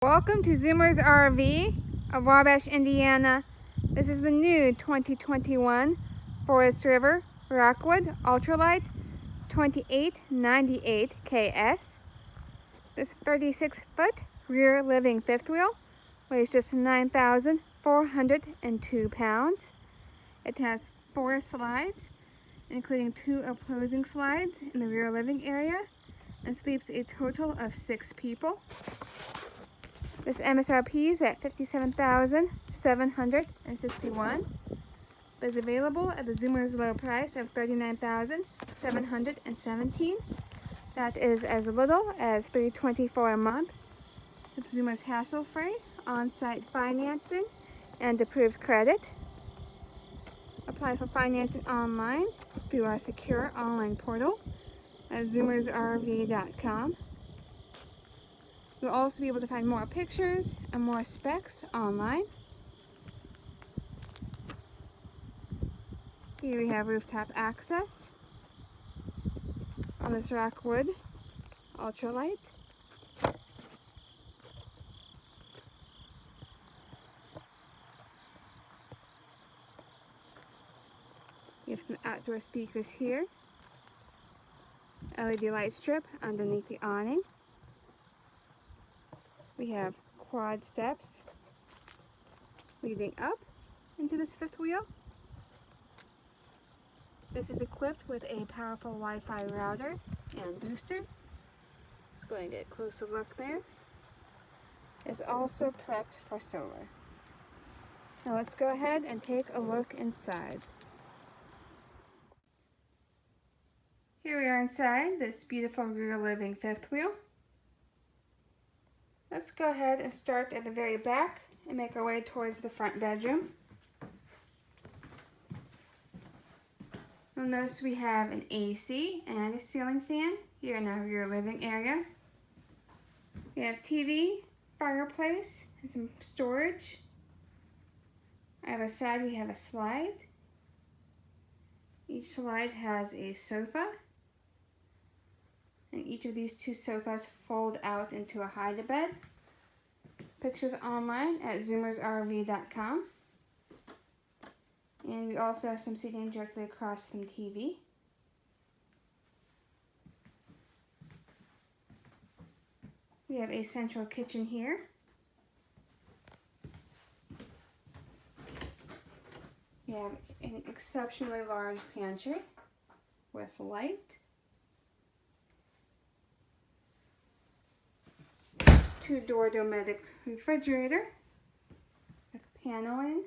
Welcome to Zoomer's RV of Wabash, Indiana. This is the new 2021 Forest River Rockwood Ultralight 2898KS. This 36-foot rear living fifth wheel weighs just 9,402 pounds. It has 4 slides, including 2 opposing slides in the rear living area, and sleeps a total of 6 people. This MSRP is at $57,761. It is available at the Zoomer's low price of $39,717. That is as little as $324 a month with Zoomer's hassle-free on-site financing and approved credit. Apply for financing online through our secure online portal at zoomersrv.com. You'll also be able to find more pictures and more specs online. Here we have rooftop access on this Rockwood Ultralight. We have some outdoor speakers here. LED light strip underneath the awning. We have quad steps leading up into this fifth wheel. This is equipped with a powerful Wi-Fi router and booster. Let's go ahead and get a closer look there. It's also prepped for solar. Now let's go ahead and take a look inside. Here we are inside this beautiful rear living fifth wheel. Let's go ahead and start at the very back and make our way towards the front bedroom. You'll notice we have an AC and a ceiling fan here in our rear living area. We have TV, fireplace, and some storage. On the other side we have a slide. Each slide has a sofa. And each of these 2 sofas fold out into a hide-a-bed. Pictures online at zoomersrv.com. And we also have some seating directly across from TV. We have a central kitchen here. We have an exceptionally large pantry with light. Two-door Dometic refrigerator with paneling.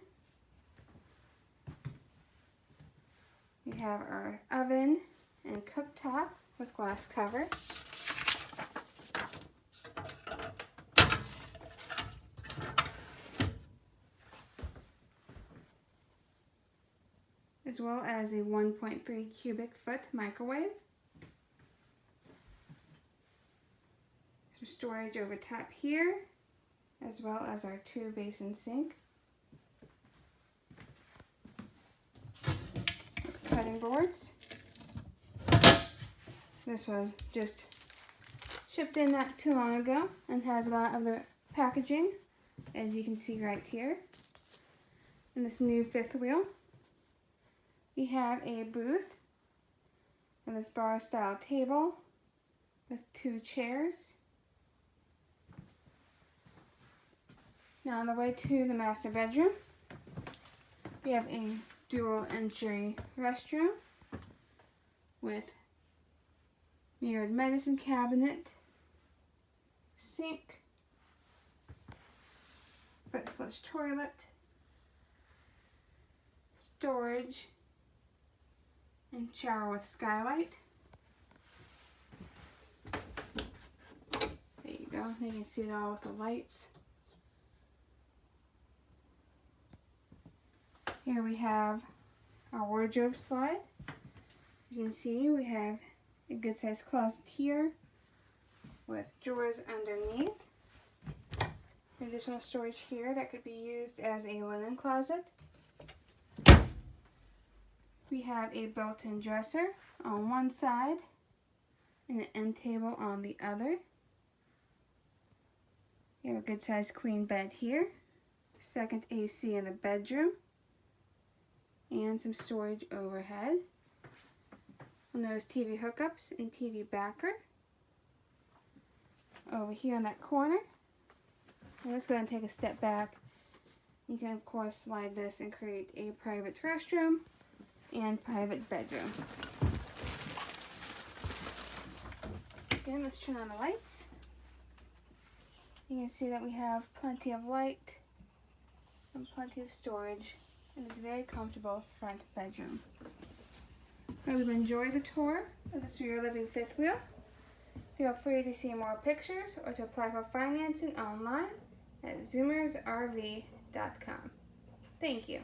We have our oven and cooktop with glass cover. As well as a 1.3 cubic foot microwave. Some storage over top here, as well as our 2 basin sink. Cutting boards. This was just shipped in not too long ago and has a lot of the packaging, as you can see right here. In this new fifth wheel, we have a booth and this bar style table with 2 chairs. Now on the way to the master bedroom, we have a dual entry restroom with mirrored medicine cabinet, sink, foot flush toilet, storage, and shower with skylight. There you go, you can see it all with the lights. Here we have our wardrobe slide. As you can see, we have a good sized closet here with drawers underneath. Additional storage here that could be used as a linen closet. We have a built-in dresser on one side and an end table on the other. You have a good sized queen bed here, second AC in the bedroom, and some storage overhead. And those TV hookups and TV backer. Over here in that corner, let's go ahead and take a step back. You can of course slide this and create a private restroom and private bedroom. Again, let's turn on the lights. You can see that we have plenty of light and plenty of storage, and it's a very comfortable front bedroom. I hope you've enjoyed the tour of the Your Living fifth wheel. Feel free to see more pictures or to apply for financing online at zoomersrv.com. Thank you.